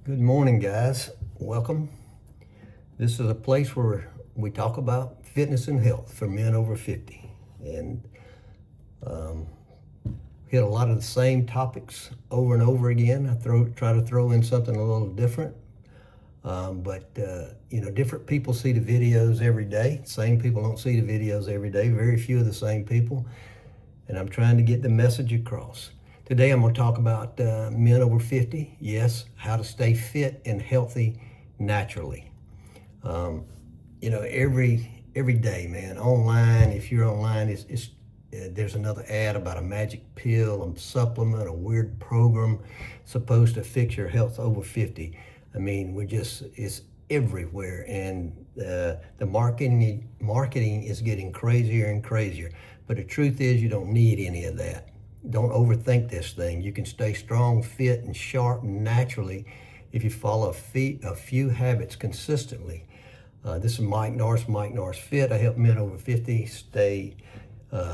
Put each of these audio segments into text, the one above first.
Good morning, guys. Welcome. This is a place where we talk about fitness and health for men over 50 and hit a lot of the same topics over and over again. I try to throw in something a little different, but different people see the videos every day. Same people don't see the videos every day. Very few of the same people, and I'm trying to get the message across. Today I'm going to talk about men over 50, yes, how to stay fit and healthy naturally. Every day, man, online, if you're online, there's another ad about a magic pill, a supplement, a weird program supposed to fix your health over 50. I mean, it's everywhere, and the marketing is getting crazier and crazier. But the truth is, you don't need any of that. Don't overthink this thing. You can stay strong, fit, and sharp naturally if you follow a few habits consistently. This is Mike Norris Fit. I help men over 50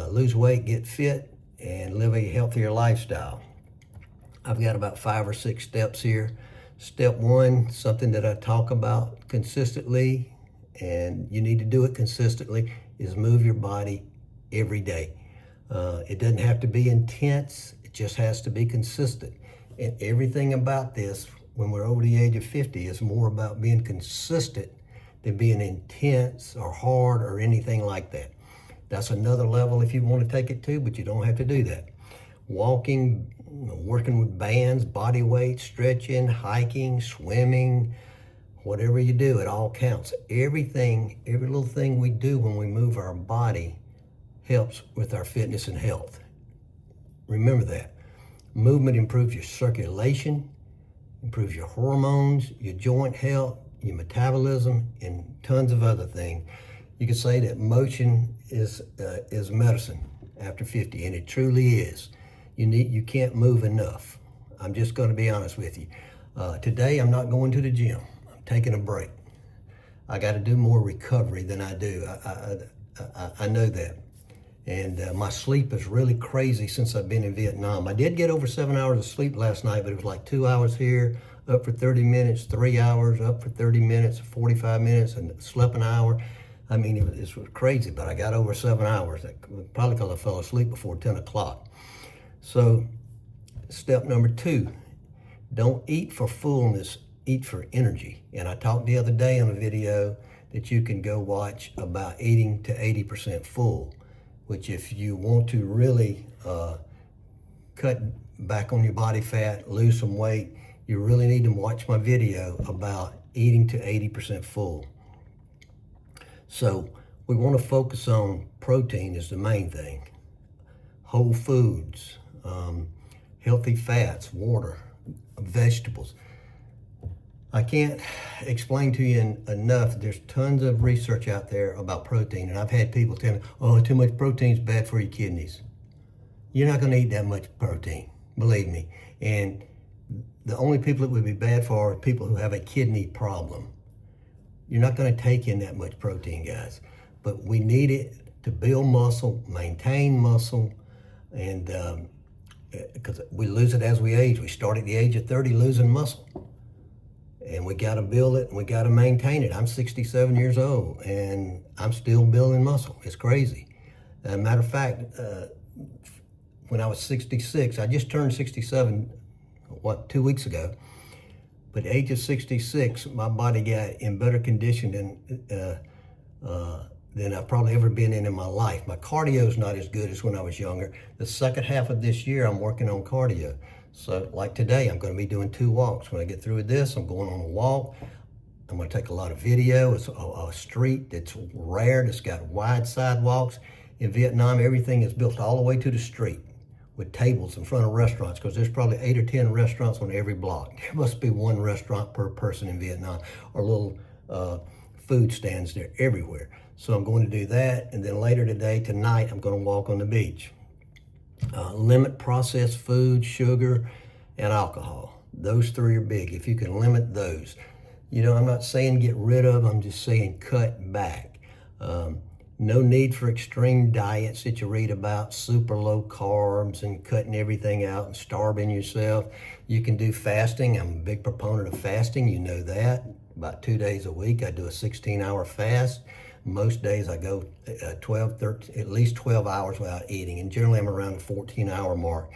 lose weight, get fit, and live a healthier lifestyle. I've got about 5 or 6 steps here. Step 1, something that I talk about consistently, and you need to do it consistently, is move your body every day. It doesn't have to be intense, it just has to be consistent. And everything about this, when we're over the age of 50, is more about being consistent than being intense or hard or anything like that. That's another level if you want to take it to, but you don't have to do that. Walking, working with bands, body weight, stretching, hiking, swimming, whatever you do, it all counts. Every little thing we do when we move our body helps with our fitness and health. Remember that. Movement improves your circulation, improves your hormones, your joint health, your metabolism, and tons of other things. You could say that motion is medicine after 50, and it truly is. You can't move enough. I'm just going to be honest with you. Today I'm not going to the gym. I'm taking a break. I got to do more recovery than I do. I know that. And my sleep is really crazy since I've been in Vietnam. I did get over 7 hours of sleep last night, but it was like 2 hours here, up for 30 minutes, 3 hours, up for 30 minutes, 45 minutes, and slept an hour. I mean, it was crazy, but I got over 7 hours, probably because I fell asleep before 10 o'clock. So step number 2, don't eat for fullness, eat for energy. And I talked the other day on a video that you can go watch about eating to 80% full, which if you want to really cut back on your body fat, lose some weight, you really need to watch my video about eating to 80% full. So we want to focus on protein is the main thing. Whole foods, healthy fats, water, vegetables. I can't explain to you enough. There's tons of research out there about protein, and I've had people tell me, oh, too much protein is bad for your kidneys. You're not going to eat that much protein, believe me. And the only people it would be bad for are people who have a kidney problem. You're not going to take in that much protein, guys. But we need it to build muscle, maintain muscle, and because we lose it as we age. We start at the age of 30 losing muscle. And we got to build it, and we got to maintain it. I'm 67 years old, and I'm still building muscle. It's crazy. As a matter of fact, when I was 66, I just turned 67, 2 weeks ago. But at the age of 66, my body got in better condition than I've probably ever been in my life. My cardio is not as good as when I was younger. The second half of this year, I'm working on cardio. So like today, I'm going to be doing 2 walks. When I get through with this, I'm going on a walk. I'm going to take a lot of video. It's a street that's rare, that's got wide sidewalks. In Vietnam, everything is built all the way to the street with tables in front of restaurants, because there's probably 8 or 10 restaurants on every block. There must be 1 restaurant per person in Vietnam, or little food stands there everywhere. So I'm going to do that, and then later today, tonight, I'm going to walk on the beach. Limit processed food, sugar, and alcohol. Those 3 are big. If you can limit those. I'm not saying get rid of, I'm just saying cut back. No need for extreme diets that you read about, super low carbs and cutting everything out and starving yourself. You can do fasting. I'm a big proponent of fasting. You know that. About 2 days a week, I do a 16-hour fast. Most days I go 12, 13, at least 12 hours without eating. And generally I'm around the 14-hour mark.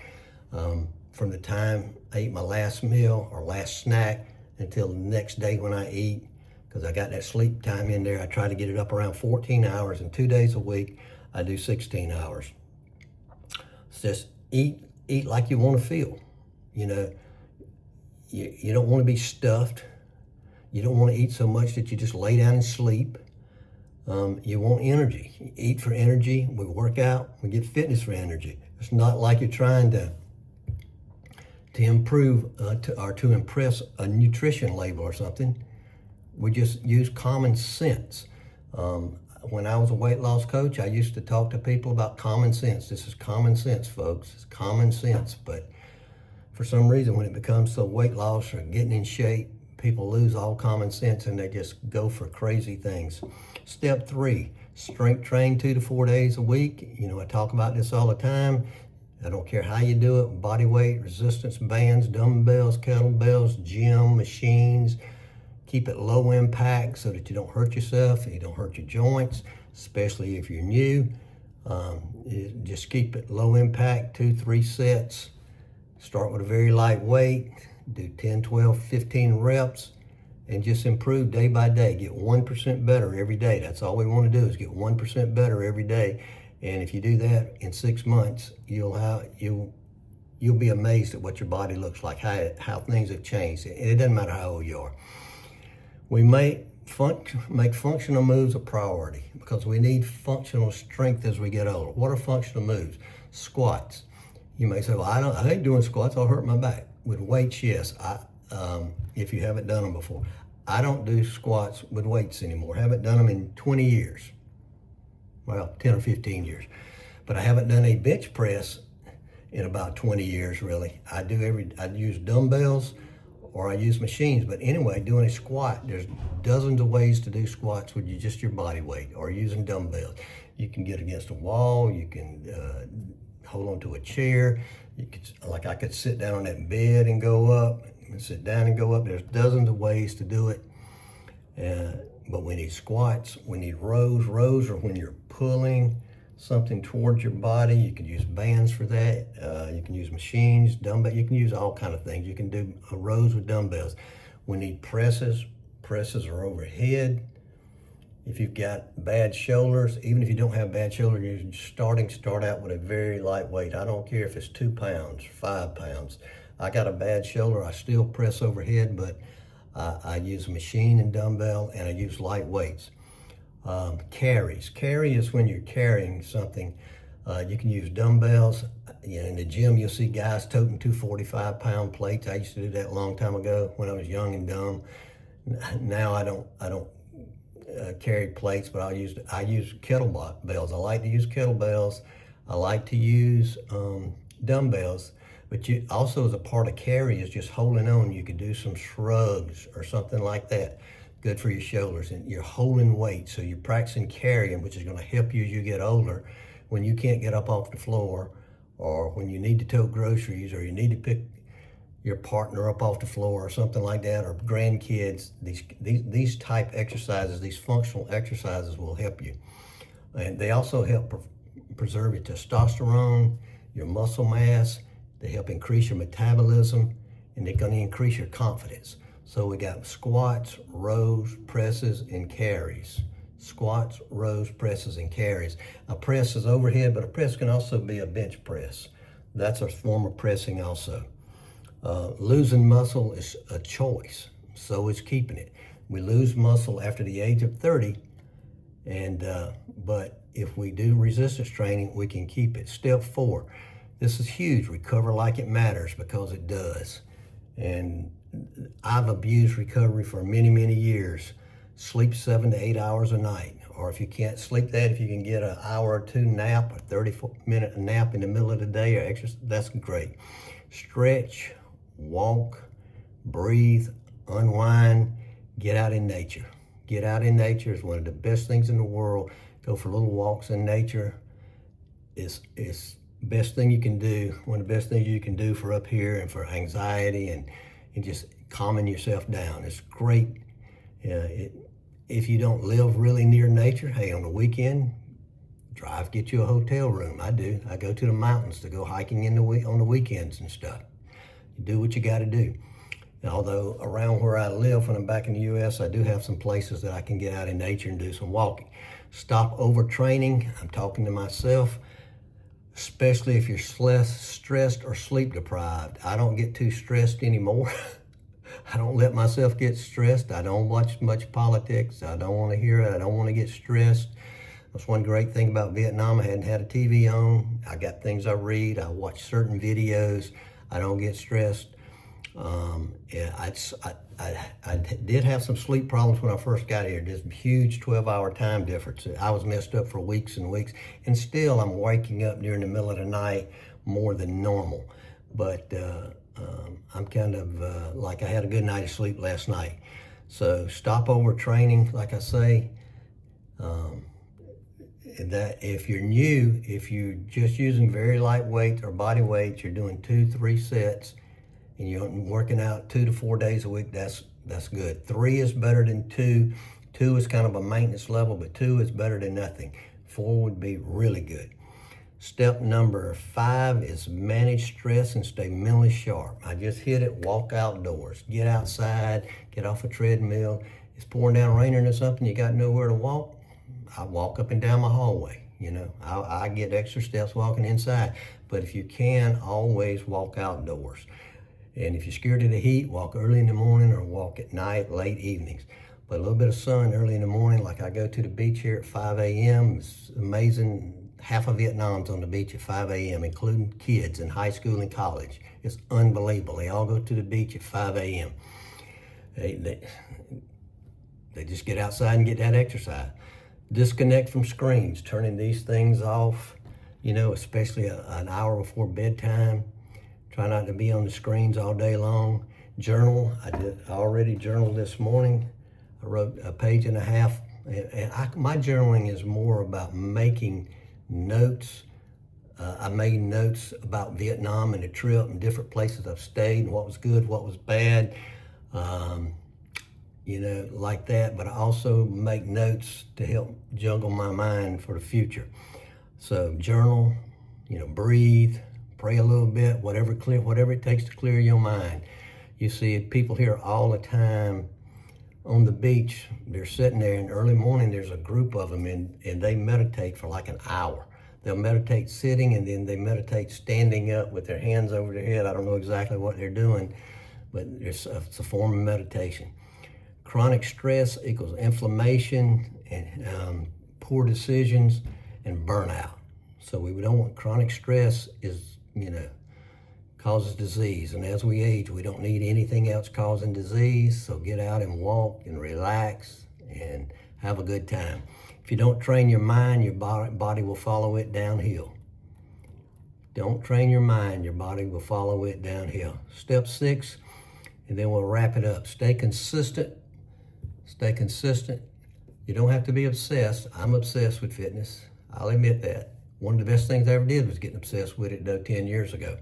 From the time I eat my last meal or last snack until the next day when I eat, because I got that sleep time in there. I try to get it up around 14 hours, and 2 days a week, I do 16 hours. It's just eat like you want to feel. You know, you don't want to be stuffed. You don't want to eat so much that you just lay down and sleep. You want energy. You eat for energy. We work out. We get fitness for energy. It's not like you're trying to improve to impress a nutrition label or something. We just use common sense. When I was a weight loss coach, I used to talk to people about common sense. This is common sense, folks. It's common sense. But for some reason, when it becomes so weight loss or getting in shape, people lose all common sense and they just go for crazy things. Step 3, strength train 2 to 4 days a week. You know, I talk about this all the time. I don't care how you do it, body weight, resistance bands, dumbbells, kettlebells, gym machines. Keep it low impact so that you don't hurt yourself and you don't hurt your joints, especially if you're new. Just keep it low impact, 2-3 sets. Start with a very light weight, do 10, 12, 15 reps, and just improve day by day. Get 1% better every day. That's all we want to do is get 1% better every day. And if you do that in 6 months, you'll be amazed at what your body looks like, how things have changed. And it doesn't matter how old you are. We make functional moves a priority because we need functional strength as we get older. What are functional moves? Squats. You may say, well, I ain't doing squats, I'll hurt my back. With weights, yes, if you haven't done them before. I don't do squats with weights anymore. I haven't done them in 20 years. Well, 10 or 15 years. But I haven't done a bench press in about 20 years, really. I use dumbbells or I use machines. But anyway, doing a squat, there's dozens of ways to do squats with just your body weight or using dumbbells. You can get against a wall, you can hold onto a chair. I could sit down on that bed and go up, and sit down and go up. There's dozens of ways to do it. But we need squats, we need rows. Rows are when you're pulling something towards your body. You can use bands for that. You can use machines, dumbbells. You can use all kind of things. You can do rows with dumbbells. We need presses. Presses are overhead. If you've got bad shoulders, even if you don't have bad shoulders, you're start out with a very light weight. I don't care if it's 2 pounds, 5 pounds. I got a bad shoulder, I still press overhead, but I use a machine and dumbbell, and I use light weights. Carries. Carry is when you're carrying something. You can use dumbbells. In the gym, you'll see guys toting 245-pound plates. I used to do that a long time ago when I was young and dumb. Now I don't carry plates, but I use kettlebells. I like to use kettlebells. I like to use dumbbells. But you also, as a part of carry, is just holding on. You could do some shrugs or something like that. Good for your shoulders. And you're holding weight, so you're practicing carrying, which is going to help you as you get older. When you can't get up off the floor, or when you need to tow groceries, or you need to pick your partner up off the floor or something like that, or grandkids, these type exercises, these functional exercises will help you. And they also help preserve your testosterone, your muscle mass. They help increase your metabolism, and they're going to increase your confidence. So we got squats, rows, presses, and carries. Squats, rows, presses, and carries. A press is overhead, but a press can also be a bench press. That's a form of pressing also. Losing muscle is a choice, so is keeping it. We lose muscle after the age of 30, but if we do resistance training, we can keep it. Step 4, this is huge. Recover like it matters, because it does. And I've abused recovery for many, many years. Sleep 7 to 8 hours a night. Or if you can't sleep that, if you can get an hour or 2 nap, a 30-minute nap in the middle of the day or exercise, that's great. Stretch, walk, breathe, unwind, get out in nature. Get out in nature is one of the best things in the world. Go for little walks in nature. It's best thing you can do, one of the best things you can do for up here and for anxiety and just calming yourself down. It's great. If you don't live really near nature, hey, on the weekend, get you a hotel room. I do. I go to the mountains to go hiking on the weekends and stuff. You do what you got to do. And although around where I live, when I'm back in the U.S., I do have some places that I can get out in nature and do some walking. Stop overtraining. I'm talking to myself, especially if you're stressed or sleep deprived. I don't get too stressed anymore. I don't let myself get stressed. I don't watch much politics. I don't want to hear it. I don't want to get stressed. That's one great thing about Vietnam. I hadn't had a TV on. I got things I read. I watch certain videos. I don't get stressed. I did have some sleep problems when I first got here. This huge 12-hour time difference. I was messed up for weeks and weeks, and still I'm waking up during the middle of the night more than normal. But I'm kind of like I had a good night of sleep last night. So stop overtraining, like I say. That if you're new, if you're just using very light weight or body weight, you're doing 2-3 sets, and you're working out 2 to 4 days a week, that's good. 3 is better than 2. 2 is kind of a maintenance level, but 2 is better than nothing. 4 would be really good. Step number 5 is manage stress and stay mentally sharp. I just hit it, walk outdoors. Get outside, get off a treadmill. It's pouring down raining or something, you got nowhere to walk. I walk up and down my hallway, I get extra steps walking inside. But if you can, always walk outdoors. And if you're scared of the heat, walk early in the morning or walk at night, late evenings. But a little bit of sun early in the morning, like I go to the beach here at 5 a.m. It's amazing. Half of Vietnam's on the beach at 5 a.m., including kids in high school and college. It's unbelievable. They all go to the beach at 5 a.m. They just get outside and get that exercise. Disconnect from screens, turning these things off, especially an hour before bedtime. Try not to be on the screens all day long. Journal. I already journaled this morning. I wrote a page and a half. My journaling is more about making notes. I made notes about Vietnam and the trip and different places I've stayed and what was good, what was bad. Like that, but I also make notes to help juggle my mind for the future. So journal, breathe, pray a little bit, whatever it takes to clear your mind. You see people here all the time on the beach. They're sitting there in the early morning, there's a group of them and they meditate for like an hour. They'll meditate sitting and then they meditate standing up with their hands over their head. I don't know exactly what they're doing, but it's a form of meditation. Chronic stress equals inflammation and poor decisions and burnout. So we don't want chronic stress causes disease. And as we age, we don't need anything else causing disease. So get out and walk and relax and have a good time. If you don't train your mind, your body will follow it downhill. Don't train your mind, your body will follow it downhill. Step 6, and then we'll wrap it up. Stay consistent. Stay consistent. You don't have to be obsessed. I'm obsessed with fitness. I'll admit that. One of the best things I ever did was getting obsessed with it, though, 10 years ago.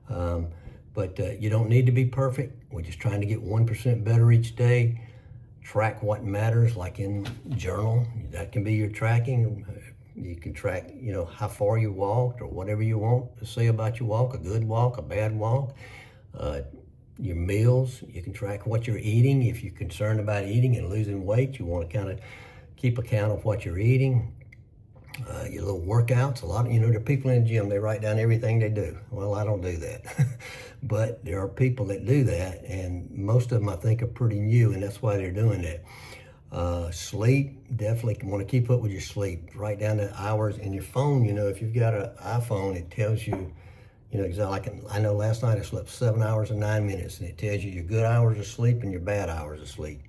But you don't need to be perfect. We're just trying to get 1% better each day. Track what matters, like in journal. That can be your tracking. You can track, how far you walked or whatever you want to say about your walk, a good walk, a bad walk. Your meals, you can track what you're eating. If you're concerned about eating and losing weight, you want to kind of keep account of what you're eating. Your little workouts, a lot of, there are people in the gym, they write down everything they do. Well, I don't do that. But there are people that do that, and most of them I think are pretty new, and that's why they're doing that. Sleep, definitely want to keep up with your sleep. Write down the hours in your phone. If you've got an iPhone, it tells you, exactly. I know last night I slept 7 hours and 9 minutes, and it tells you your good hours of sleep and your bad hours of sleep.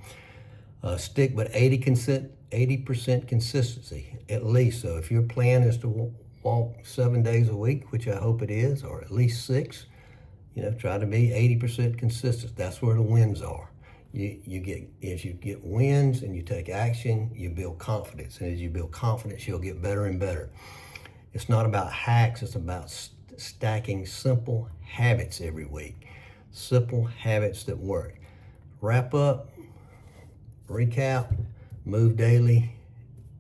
Stick with 80% consistency, at least. So if your plan is to walk 7 days a week, which I hope it is, or at least 6, try to be 80% consistent. That's where the wins are. As you get wins and you take action, you build confidence. And as you build confidence, you'll get better and better. It's not about hacks, it's about stacking simple habits every week. Simple habits that work. Wrap up, recap, move daily,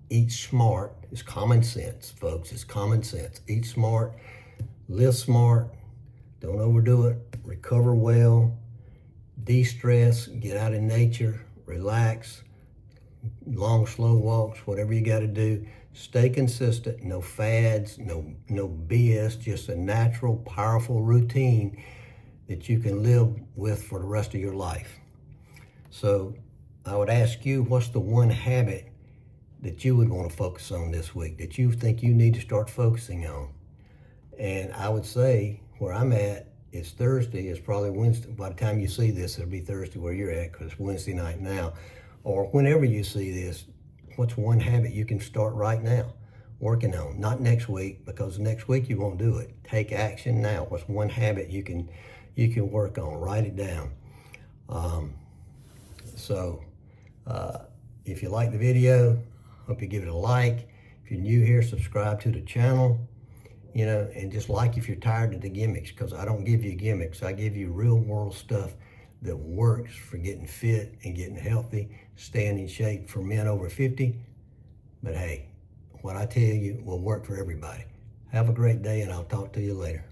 eat smart. It's common sense, folks. It's common sense. Eat smart, live smart, don't overdo it, recover well, de-stress, get out in nature, relax, long, slow walks, whatever you got to do. Stay consistent, no fads, no BS, just a natural, powerful routine that you can live with for the rest of your life. So I would ask you, what's the one habit that you would want to focus on this week, that you think you need to start focusing on? And I would say where I'm at, it's Thursday, it's probably Wednesday. By the time you see this, it'll be Thursday where you're at, because it's Wednesday night now. Or whenever you see this, what's one habit you can start right now working on? Not next week, because next week you won't do it. Take action now. What's one habit you can work on? Write it down. If you like the video, hope you give it a like. If you're new here, subscribe to the channel. And just like if you're tired of the gimmicks, because I don't give you gimmicks. I give you real world stuff that works for getting fit and getting healthy, staying in shape for men over 50. But hey, what I tell you will work for everybody. Have a great day, and I'll talk to you later.